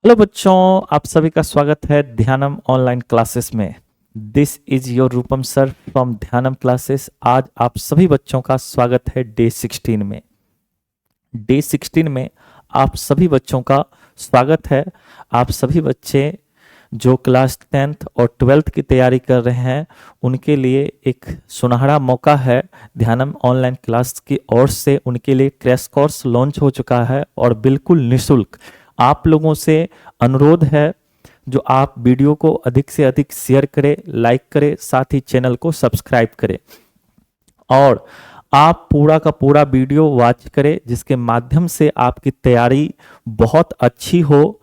Hello बच्चों, आप सभी का स्वागत है ध्यानम ऑनलाइन क्लासेस में। This is your Rupam sir from Dhyanam classes. आज आप सभी बच्चों का स्वागत है डे 16 में। डे 16 में आप सभी बच्चों का स्वागत है। आप सभी बच्चे जो क्लास 10th और 12th की तैयारी कर रहे हैं उनके लिए एक सुनहरा मौका है। ध्यानम ऑनलाइन क्लास की ओर से उनके लिए क्रैश कोर्स लॉन्च हो चुका है और बिल्कुल निःशुल्क आप लोगों से अनुरोध है जो आप वीडियो को अधिक से अधिक शेयर करें, लाइक करें, साथ ही चैनल को सब्सक्राइब करें और आप पूरा का पूरा वीडियो वॉच करें जिसके माध्यम से आपकी तैयारी बहुत अच्छी हो।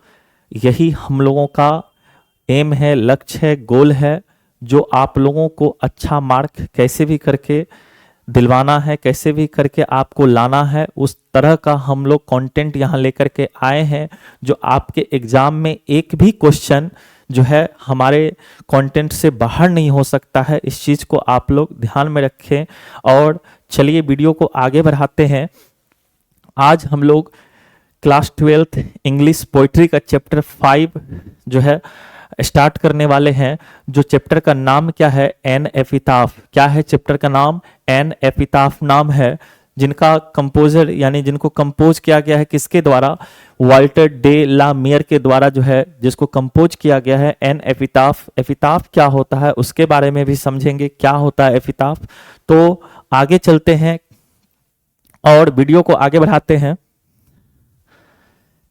यही हम लोगों का एम है, लक्ष्य है, गोल है, जो आप लोगों को अच्छा मार्क कैसे भी करके दिलवाना है, कैसे भी करके आपको लाना है। उस तरह का हम लोग कंटेंट यहाँ लेकर के आए हैं जो आपके एग्जाम में एक भी क्वेश्चन जो है हमारे कंटेंट से बाहर नहीं हो सकता है। इस चीज़ को आप लोग ध्यान में रखें और चलिए वीडियो को आगे बढ़ाते हैं। आज हम लोग क्लास 12th इंग्लिश पोइट्री का चैप्टर 5 जो है स्टार्ट करने वाले हैं। जो चैप्टर का नाम क्या है? एन एपिताफ। क्या है चैप्टर का नाम? एन एपिताफ नाम है, जिनका कंपोजर यानी जिनको कंपोज किया गया है किसके द्वारा? वाल्टर डे ला मेयर के द्वारा जो है जिसको कंपोज किया गया है एन एपिताफ। एपिताफ क्या होता है उसके बारे में भी समझेंगे, क्या होता है एपिताफ। तो आगे चलते हैं और वीडियो को आगे बढ़ाते हैं।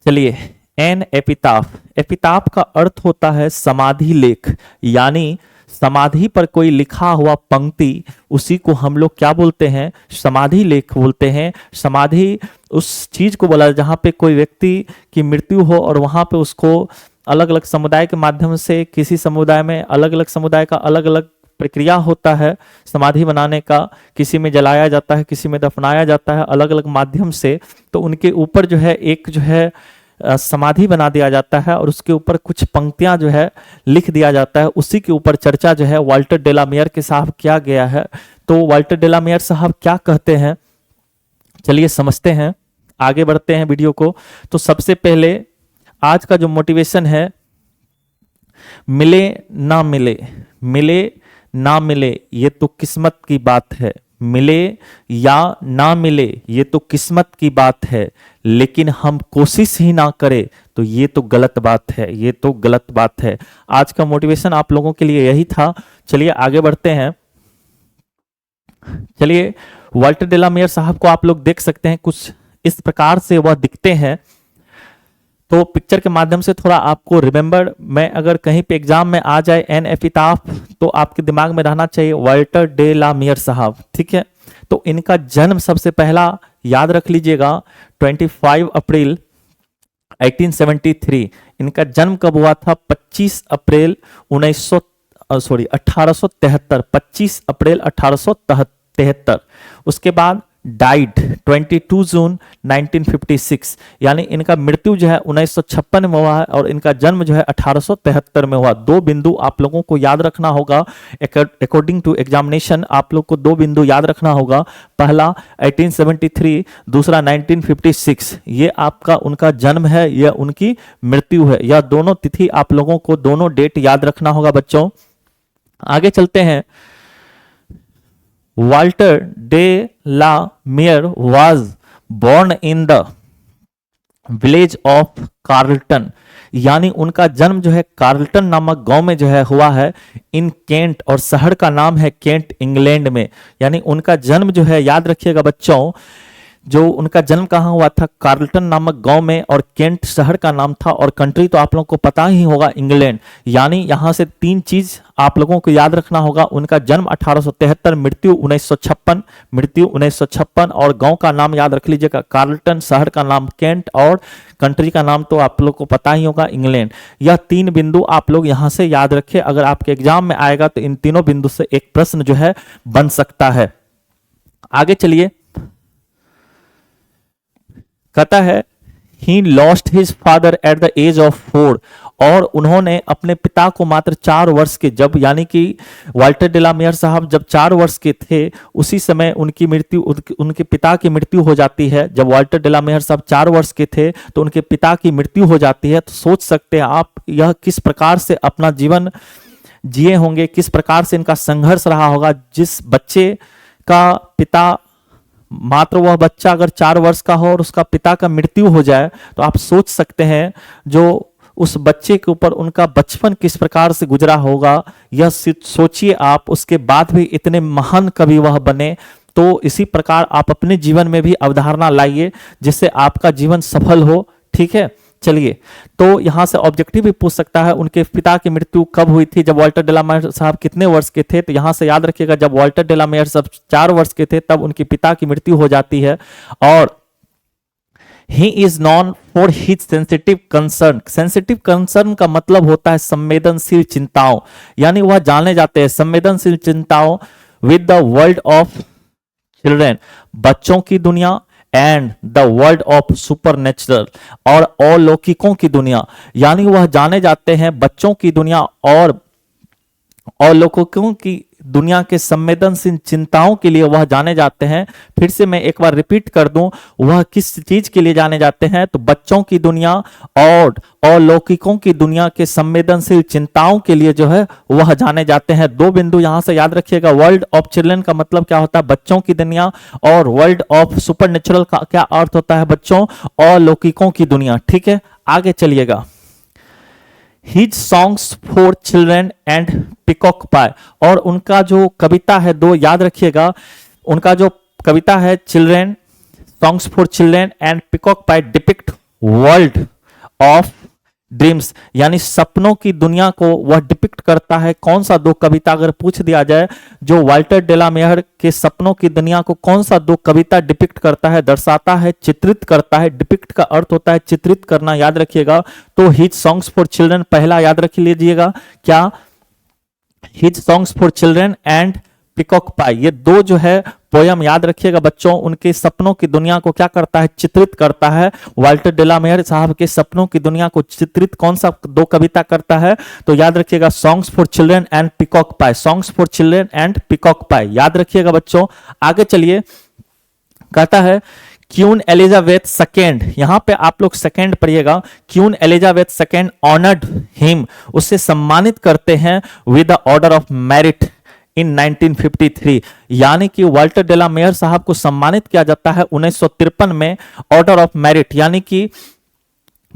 चलिए, एन एपिताफ। एपिताफ का अर्थ होता है समाधि लेख, यानी समाधि पर कोई लिखा हुआ पंक्ति, उसी को हम लोग क्या बोलते हैं? समाधि लेख बोलते हैं। समाधि उस चीज को बोला जहां पे कोई व्यक्ति की मृत्यु हो और वहां पे उसको अलग अलग समुदाय के माध्यम से, किसी समुदाय में अलग अलग समुदाय का अलग अलग प्रक्रिया होता है समाधि बनाने का। किसी में जलाया जाता है, किसी में दफनाया जाता है, अलग अलग माध्यम से। तो उनके ऊपर जो है एक जो है समाधि बना दिया जाता है और उसके ऊपर कुछ पंक्तियां जो है लिख दिया जाता है। उसी के ऊपर चर्चा जो है वाल्टर डे ला मेयर के साहब किया गया है। तो वाल्टर डे ला मेयर साहब क्या कहते हैं, चलिए समझते हैं, आगे बढ़ते हैं वीडियो को। तो सबसे पहले आज का जो मोटिवेशन है, मिले ना मिले, मिले ना मिले ये तो किस्मत की बात है। मिले या ना मिले ये तो किस्मत की बात है, लेकिन हम कोशिश ही ना करें तो ये तो गलत बात है, ये तो गलत बात है। आज का मोटिवेशन आप लोगों के लिए यही था। चलिए आगे बढ़ते हैं। चलिए, वाल्टर डे ला मेयर साहब को आप लोग देख सकते हैं, कुछ इस प्रकार से वह दिखते हैं। तो पिक्चर के माध्यम से थोड़ा आपको रिमेंबर, मैं अगर कहीं पे एग्जाम में आ जाए एन एपिताफ तो आपके दिमाग में रहना चाहिए वाल्टर डे ला मेयर साहब, ठीक है। तो इनका जन्म सबसे पहला याद रख लीजिएगा 25 अप्रैल 1873। इनका जन्म कब हुआ था? 25 अप्रैल 1873। 25 अप्रैल 1873। उसके बाद डाइड 22 जून 1956, यानी इनका मृत्यु जो है 1956 में हुआ है और इनका जन्म जो है 1873 में हुआ। दो बिंदु आप लोगों को याद रखना होगा। अकॉर्डिंग टू एग्जामिनेशन आप लोग को दो बिंदु याद रखना होगा। पहला 1873, दूसरा 1956। ये आपका उनका जन्म है, यह उनकी मृत्यु है। यह दोनों तिथि आप लोगों को, दोनों डेट याद रखना होगा बच्चों। आगे चलते हैं। Walter de la Mare was born in the village of Carlton, यानी उनका जन्म जो है कार्लटन नामक गांव में जो है हुआ है, इन केंट, और शहर का नाम है केंट, इंग्लैंड में। यानी उनका जन्म जो है, याद रखिएगा बच्चों, जो उनका जन्म कहाँ हुआ था? कार्लटन नामक गांव में, और केंट शहर का नाम था, और कंट्री तो आप लोगों को पता ही होगा, इंग्लैंड। यानी यहां से तीन चीज आप लोगों को याद रखना होगा। उनका जन्म 1873, मृत्यु 1956, मृत्यु 1956, और गांव का नाम याद रख लीजिएगा कार्लटन, शहर का नाम केंट, और कंट्री का नाम तो आप लोग को पता ही होगा, इंग्लैंड। यह तीन बिंदु आप लोग यहां से याद रखें। अगर आपके एग्जाम में आएगा तो इन तीनों बिंदु से एक प्रश्न जो है बन सकता है। आगे चलिए, कहता है he lost his father at the age of 4, और उन्होंने अपने पिता को मात्र 4 वर्ष के, जब यानी कि वाल्टर डेलामेयर साहब जब 4 वर्ष के थे उसी समय उनके पिता की मृत्यु हो जाती है। जब वाल्टर डेलामेयर साहब 4 वर्ष के थे तो उनके पिता की मृत्यु हो जाती है। तो सोच सकते हैं आप यह किस प्रकार से अपना जीवन जिए होंगे, किस प्रकार से इनका संघर्ष रहा होगा। जिस बच्चे का पिता, मात्र वह बच्चा अगर 4 वर्ष का हो और उसका पिता का मृत्यु हो जाए तो आप सोच सकते हैं जो उस बच्चे के ऊपर उनका बचपन किस प्रकार से गुजरा होगा। यह सोचिए आप, उसके बाद भी इतने महान कवि वह बने। तो इसी प्रकार आप अपने जीवन में भी अवधारणा लाइए जिससे आपका जीवन सफल हो। ठीक है, चलिए, तो यहां से ऑब्जेक्टिव भी पूछ सकता है उनके पिता की मृत्यु कब हुई थी, जब वाल्टर डेलामेयर साहब कितने वर्ष के थे। तो यहां से याद रखिएगा जब वाल्टर डेलामेयर साहब 4 वर्ष के थे तब उनके पिता की मृत्यु हो जाती है। और he is non for his sensitive concern. Sensitive concern का मतलब होता है संवेदनशील चिंताओं, यानी वह जाने जाते हैं संवेदनशील चिंताओं with the world of children, बच्चों की दुनिया, and the world of supernatural, और अलौकिकों की दुनिया, यानी वह जाने जाते हैं बच्चों की दुनिया और अलौकिकों की दुनिया के संवेदनशील चिंताओं के लिए वह जाने जाते हैं। फिर से मैं एक बार रिपीट कर दूं, वह किस चीज के लिए जाने जाते हैं, तो बच्चों की दुनिया और अलौकिकों की दुनिया के संवेदनशील चिंताओं के लिए जो है वह जाने जाते हैं। 2 बिंदु यहां से याद रखिएगा। वर्ल्ड ऑफ चिल्ड्रन का मतलब क्या होता है, बच्चों की दुनिया, और वर्ल्ड ऑफ सुपरनेचुरल का क्या अर्थ होता है, बच्चों और अलौकिकों की दुनिया। ठीक है, आगे चलिएगा। His songs for children and peacock pie, और उनका जो कविता है 2 याद रखिएगा, उनका जो कविता है children, songs for children and peacock pi depict world of dreams, यानी सपनों की दुनिया को वह डिपिक्ट करता है। कौन सा 2 कविता अगर पूछ दिया जाए जो वाल्टर डेलामेयर के सपनों की दुनिया को कौन सा 2 कविता डिपिक्ट करता है, दर्शाता है, चित्रित करता है। डिपिक्ट का अर्थ होता है चित्रित करना, याद रखिएगा। तो हिज सॉन्ग्स फॉर चिल्ड्रन पहला याद रख लीजिएगा, क्या, his songs for children and peacock pie, ये 2 जो है पोयम याद रखिएगा बच्चों, उनके सपनों की दुनिया को क्या करता है, चित्रित करता है। वाल्टर डेलामेयर साहब के सपनों की दुनिया को चित्रित कौन सा 2 कविता करता है, तो याद रखिएगा songs for children and peacock pie, songs for children and peacock pie, याद रखिएगा बच्चों। आगे चलिए, कहता है क्वीन एलिजाबेथ सेकेंड, यहां पे आप लोग सेकेंड पढ़िएगा। Queen Elizabeth second honoured him, उससे सम्मानित करते हैं with the order of merit in 1953, यानी कि वाल्टर डेलामेयर साहब को सम्मानित किया जाता है 1953 में ऑर्डर ऑफ मेरिट, यानी कि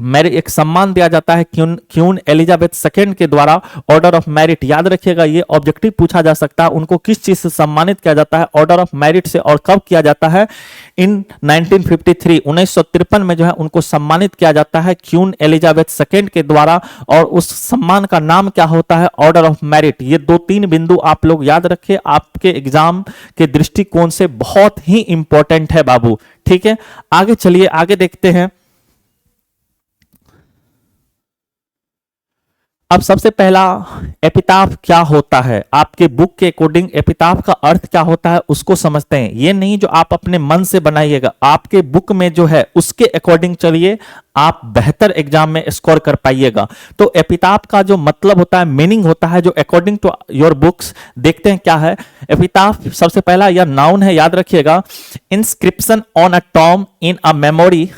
एक सम्मान दिया जाता है क्वीन एलिजाबेथ सेकेंड के द्वारा, ऑर्डर ऑफ मेरिट। याद रखिएगा ये ऑब्जेक्टिव पूछा जा सकता है, उनको किस चीज से सम्मानित किया जाता है, ऑर्डर ऑफ मेरिट से, और कब किया जाता है, इन 1953, 1953 में जो है उनको सम्मानित किया जाता है क्वीन एलिजाबेथ सेकेंड के द्वारा, और उस सम्मान का नाम क्या होता है, ऑर्डर ऑफ मेरिट। ये 2-3 बिंदु आप लोग याद रखिए, आपके एग्जाम के दृष्टिकोण से बहुत ही इंपॉर्टेंट है बाबू। ठीक है, आगे चलिए, आगे देखते हैं। अब सबसे पहला एपिताफ क्या होता है, आपके बुक के अकॉर्डिंग एपिताफ का अर्थ क्या होता है उसको समझते हैं। ये नहीं जो आप अपने मन से बनाइएगा, आपके बुक में जो है उसके अकॉर्डिंग चलिए, आप बेहतर एग्जाम में स्कोर कर पाइएगा। तो एपिताफ का जो मतलब होता है, मीनिंग होता है, जो अकॉर्डिंग टू योर बुक्स, देखते हैं क्या है एपिताफ। सबसे पहला यह नाउन है, याद रखिएगा, inscription on a Tom in a memory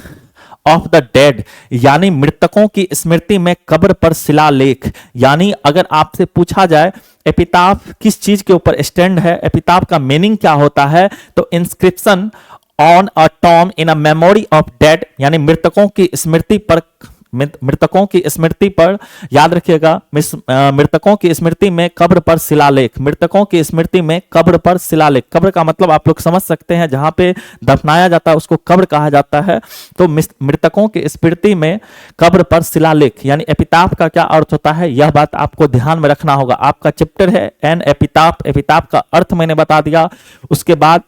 of the dead, यानी मृतकों की स्मृति में कब्र पर शिलालेख। यानी अगर आपसे पूछा जाए एपिताफ किस चीज के ऊपर स्टैंड है, एपिताफ का मीनिंग क्या होता है, तो inscription on a Tom in a memory of dead, यानी मृतकों की स्मृति पर, मृतकों की स्मृति पर, याद रखिएगा, मृतकों की स्मृति में कब्र पर शिलालेख, मृतकों की स्मृति में कब्र पर शिलालेख। कब्र का मतलब आप लोग समझ सकते हैं, जहां पे दफनाया जाता है उसको कब्र कहा जाता है। तो मृतकों की स्मृति में कब्र पर शिलालेख, यानी एपिताफ का क्या अर्थ होता है, यह बात आपको ध्यान में रखना होगा। आपका चैप्टर है एन एपिताफ, एपिताफ का अर्थ मैंने बता दिया। उसके बाद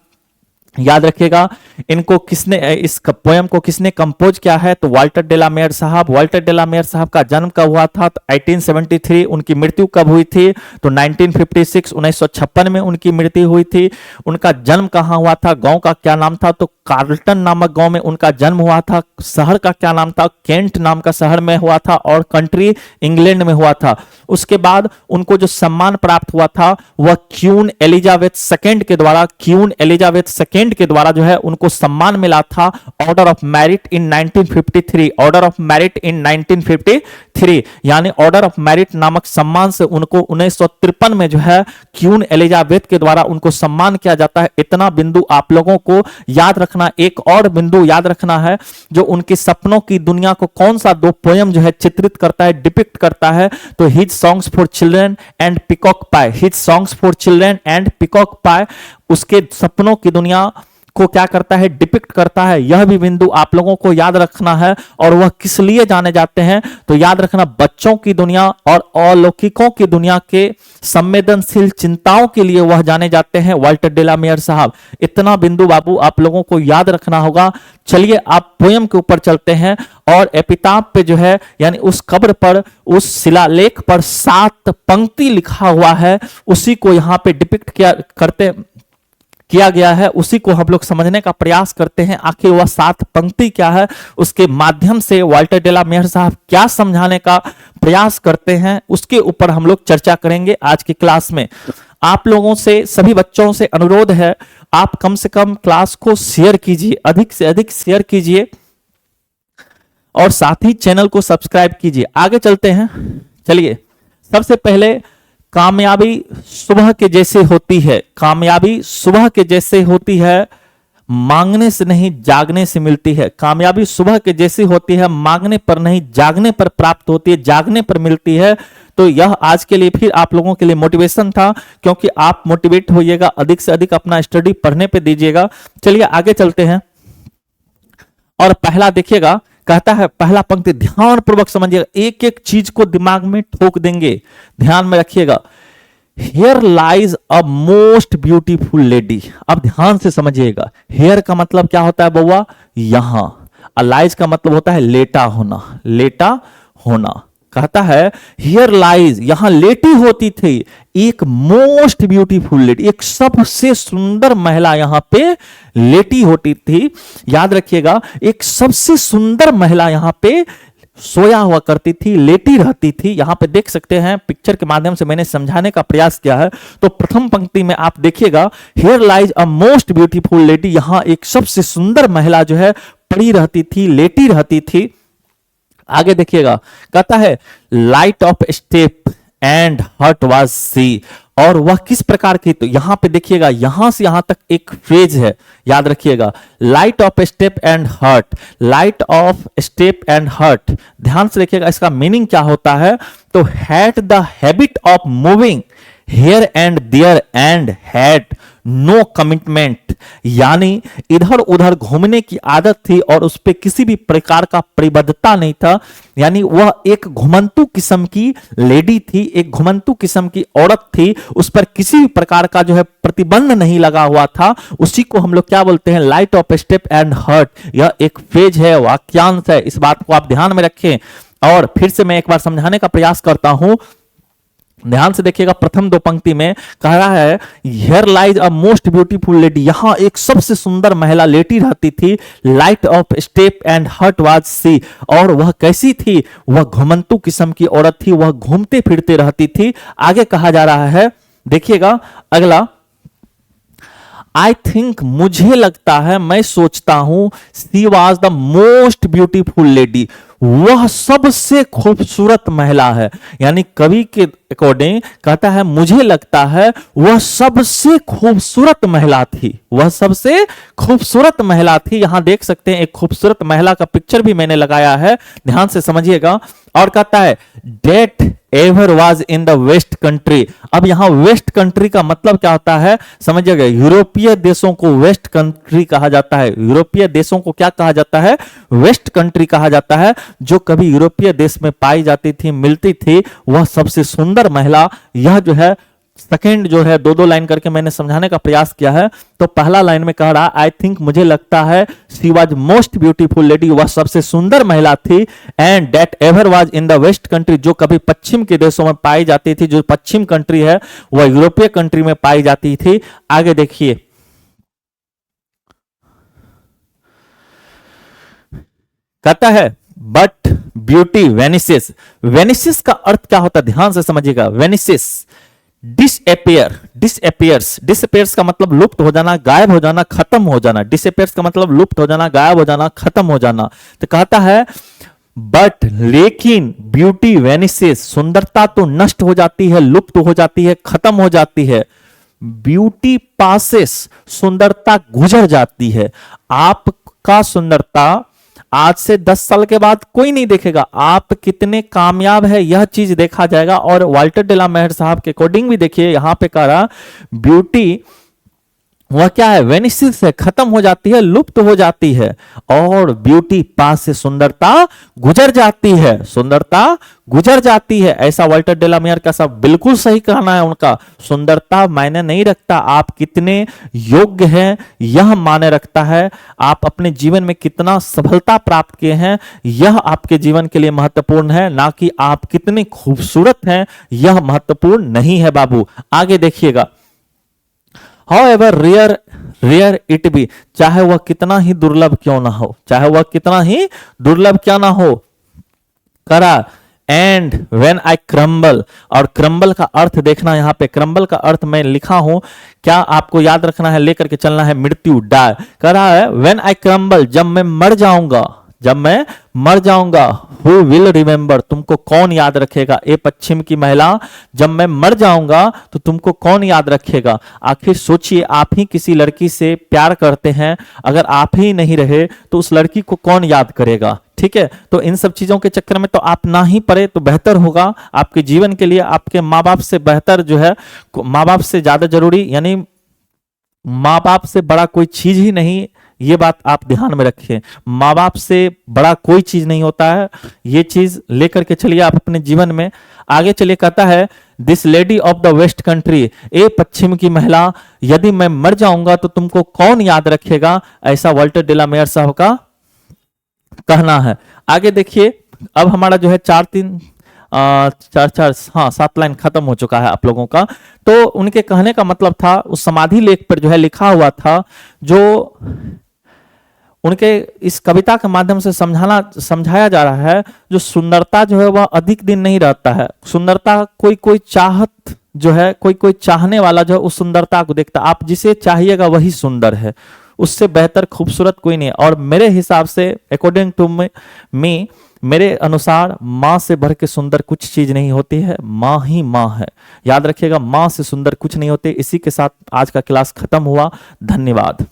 याद रखिएगा, इनको किसने, इस पोयम को किसने कंपोज किया है, तो वाल्टर डे ला मेयर साहब। वाल्टर डे ला मेयर साहब का जन्म कब हुआ था, तो 1873। उनकी मृत्यु कब हुई थी, तो 1956, 1956 में उनकी मृत्यु हुई थी। उनका जन्म कहाँ हुआ था, गांव का क्या नाम था, तो कार्लटन नामक गांव में उनका जन्म हुआ था। शहर का क्या नाम था, केंट नाम का शहर में हुआ था, और कंट्री इंग्लैंड में हुआ था। उसके बाद उनको जो सम्मान प्राप्त हुआ था वह क्वीन एलिजाबेथ सेकेंड के द्वारा, क्वीन एलिजाबेथ सेकेंड के द्वारा जो है उनको सम्मान मिला था, order of merit in 1953। Order of merit in 1953 यानी ऑर्डर ऑफ मेरिट नामक सम्मान से उनको 1953 में जो है क्वीन एलिजाबेथ के द्वारा उनको सम्मान किया जाता है। इतना बिंदु आप लोगों को याद रखना। एक और बिंदु याद रखना है, जो उनके सपनों की दुनिया को कौन सा दो पोयम जो है चित्रित करता है, डिपिक्ट करता है, तो his songs for children and peacock pie. His songs for children and peacock pie उसके सपनों की दुनिया को क्या करता है, डिपिक्ट करता है। यह भी बिंदु आप लोगों को याद रखना है। और वह किस लिए जाने जाते हैं, तो याद रखना, बच्चों की दुनिया और अलौकिकों की दुनिया के संवेदनशील चिंताओं के लिए वह जाने जाते हैं, वाल्टर डे ला मेयर साहब। इतना बिंदु बाबू आप लोगों को याद रखना होगा। चलिए आप पोयम के ऊपर चलते हैं, और एपिताफ पे जो है यानी उस कब्र पर, उस शिलालेख पर 7 पंक्ति लिखा हुआ है, उसी को यहाँ पे डिपिक्ट किया गया है। उसी को हम लोग समझने का प्रयास करते हैं, आखिर वह 7 पंक्ति क्या है, उसके माध्यम से वाल्टर डे ला मेयर साहब क्या समझाने का प्रयास करते हैं, उसके ऊपर हम लोग चर्चा करेंगे आज की क्लास में। आप लोगों से, सभी बच्चों से अनुरोध है, आप कम से कम क्लास को शेयर कीजिए, अधिक से अधिक शेयर कीजिए, और साथ ही चैनल को सब्सक्राइब कीजिए। आगे चलते हैं। चलिए, सबसे पहले, कामयाबी सुबह के जैसे होती है। कामयाबी सुबह के जैसे होती है, मांगने से नहीं जागने से मिलती है। कामयाबी सुबह के जैसी होती है, मांगने पर नहीं जागने पर प्राप्त होती है, जागने पर मिलती है। तो यह आज के लिए फिर आप लोगों के लिए मोटिवेशन था, क्योंकि आप मोटिवेट होइएगा, अधिक से अधिक अपना स्टडी पढ़ने पे दीजिएगा। चलिए आगे चलते हैं, और पहला देखिएगा, कहता है, पहला पंक्ति ध्यान पूर्वक समझिएगा, एक एक चीज को दिमाग में ठोक देंगे, ध्यान में रखिएगा। Here lies a most beautiful lady. अब ध्यान से समझिएगा, हेयर का मतलब क्या होता है बउआ, यहां। लाइज का मतलब होता है लेटा होना, लेटा होना। कहता है हियर लाइज, यहां लेटी होती थी एक मोस्ट ब्यूटीफुल लेडी, एक सबसे सुंदर महिला यहां पे लेटी होती थी। याद रखिएगा, एक सबसे सुंदर महिला यहां पे सोया हुआ करती थी, लेटी रहती थी। यहां पे देख सकते हैं, पिक्चर के माध्यम से मैंने समझाने का प्रयास किया है। तो प्रथम पंक्ति में आप देखिएगा, here lies a most beautiful lady, यहां एक सबसे सुंदर महिला जो है पड़ी रहती थी, लेटी रहती थी। आगे देखिएगा, कहता है light of step and heart was she, और वह किस प्रकार की, तो यहां पे देखिएगा, यहां से यहां तक एक फ्रेज है, याद रखिएगा, light of step and heart, light of step and heart. ध्यान से देखिएगा, इसका मीनिंग क्या होता है, तो had the habit of moving here and there and had no commitment, यानी इधर उधर घूमने की आदत थी और उस पर किसी भी प्रकार का प्रतिबद्धता नहीं था। यानी वह एक घुमंतु किस्म की लेडी थी, एक घुमंतु किस्म की औरत थी, उस पर किसी भी प्रकार का जो है प्रतिबंध नहीं लगा हुआ था। उसी को हम लोग क्या बोलते हैं, light of step and heart. यह एक फ्रेज है, वाक्यांश है, इस बात को आप ध्यान में रखें। और फिर से मैं एक बार समझाने का प्रयास करता हूं, ध्यान से देखिएगा, प्रथम 2 पंक्ति में कह रहा है here lies a most beautiful lady, यहां एक सबसे सुंदर महिला लेटी रहती थी, light of step and heart was she, और वह कैसी थी, वह घुमंतु किस्म की औरत थी, वह घूमते फिरते रहती थी। आगे कहा जा रहा है, देखिएगा अगला, आई थिंक, मुझे लगता है, मैं सोचता हूं, she was the most beautiful lady, वह सबसे खूबसूरत महिला है। यानी कवि के अकॉर्डिंग कहता है, मुझे लगता है वह सबसे खूबसूरत महिला थी, वह सबसे खूबसूरत महिला थी। यहां देख सकते हैं, एक खूबसूरत महिला का पिक्चर भी मैंने लगाया है, ध्यान से समझिएगा। और कहता है that ever was in the west country. अब यहां वेस्ट कंट्री का मतलब क्या होता है, समझिएगा, यूरोपीय देशों को वेस्ट कंट्री कहा जाता है। यूरोपीय देशों को क्या कहा जाता है, वेस्ट कंट्री कहा जाता है। जो कभी यूरोपीय देश में पाई जाती थी, मिलती थी, वह सबसे सुंदर महिला, यह जो है सेकेंड जो है दो दो लाइन करके मैंने समझाने का प्रयास किया है। तो पहला लाइन में कह रहा आई थिंक, मुझे लगता है, she was most beautiful lady, वह सबसे सुंदर महिला थी, and that ever was in the west country, जो कभी पश्चिम के देशों में पाई जाती थी। जो पश्चिम कंट्री है वह यूरोपीय कंट्री में पाई जाती थी। आगे देखिए, कहता है बट ब्यूटी वेनिसेस। वेनिसेस का अर्थ क्या होता है, ध्यान से समझिएगा। वेनिसेस डिसअपियर, डिसअपियर्स, डिसअपियर्स का मतलब लुप्त हो जाना, गायब हो जाना, खत्म हो जाना। डिसअपियर्स का मतलब लुप्त हो जाना, गायब हो जाना, खत्म हो जाना। तो कहता है बट, लेकिन, ब्यूटी वेनिसेस, सुंदरता तो नष्ट हो जाती है, लुप्त हो जाती है, खत्म हो जाती है। ब्यूटी पासेस, सुंदरता गुजर जाती है। आपका सुंदरता आज से 10 साल के बाद कोई नहीं देखेगा। आप कितने कामयाब है यह चीज देखा जाएगा। और वाल्टर डे ला मेहर साहब के अकॉर्डिंग भी देखिए, यहां पे कह रहा ब्यूटी वह क्या है, वेनिसेस है, खत्म हो जाती है, लुप्त हो जाती है। और ब्यूटी पास से, सुंदरता गुजर जाती है, सुंदरता गुजर जाती है। ऐसा वाल्टर डे ला मेयर का सब बिल्कुल सही कहना है उनका। सुंदरता मायने नहीं रखता, आप कितने योग्य हैं यह मायने रखता है। आप अपने जीवन में कितना सफलता प्राप्त किए हैं यह आपके जीवन के लिए महत्वपूर्ण है, ना कि आप कितने खूबसूरत हैं यह महत्वपूर्ण नहीं है बाबू। आगे देखिएगा, However rare it be, चाहे वह कितना ही दुर्लभ क्यों ना हो, चाहे वह कितना ही दुर्लभ क्या ना हो, करा एंड व्हेन आई क्रम्बल। और क्रम्बल का अर्थ देखना, यहां पे क्रम्बल का अर्थ मैं लिखा हूं, क्या आपको याद रखना है, लेकर के चलना है, मृत्यु, डाय। कह रहा है व्हेन आई क्रम्बल, जब मैं मर जाऊंगा, जब मैं मर जाऊंगा, हु विल रिमेंबर, तुमको कौन याद रखेगा। ए पश्चिम की महिला, जब मैं मर जाऊंगा तो तुमको कौन याद रखेगा। आखिर सोचिए, आप ही किसी लड़की से प्यार करते हैं, अगर आप ही नहीं रहे तो उस लड़की को कौन याद करेगा। ठीक है, तो इन सब चीजों के चक्कर में तो आप ना ही पड़े तो बेहतर होगा आपके जीवन के लिए। आपके माँ बाप से बेहतर जो है, माँ बाप से ज्यादा जरूरी, यानी माँ बाप से बड़ा कोई चीज ही नहीं, ये बात आप ध्यान में रखिए। माँ बाप से बड़ा कोई चीज नहीं होता है, ये चीज लेकर के चलिए आप अपने जीवन में। आगे चलिए, कहता है this lady of the west country, ए पश्चिम की महिला, यदि मैं मर जाऊंगा तो तुमको कौन याद रखेगा। ऐसा वाल्टर डे ला मेयर साहब का कहना है। आगे देखिए, अब हमारा जो है 7 लाइन खत्म हो चुका है आप लोगों का। तो उनके कहने का मतलब था, उस समाधि लेख पर जो है लिखा हुआ था, जो उनके इस कविता के माध्यम से समझाया जा रहा है, जो सुंदरता जो है वह अधिक दिन नहीं रहता है। सुंदरता कोई कोई चाहत जो है, कोई कोई चाहने वाला जो है उस सुंदरता को देखता, आप जिसे चाहिएगा वही सुंदर है, उससे बेहतर खूबसूरत कोई नहीं है। और मेरे हिसाब से, अकॉर्डिंग टू मी, मेरे अनुसार माँ से भर के सुंदर कुछ चीज नहीं होती है, माँ ही माँ है। याद रखिएगा, माँ से सुंदर कुछ नहीं होते। इसी के साथ आज का क्लास खत्म हुआ। धन्यवाद।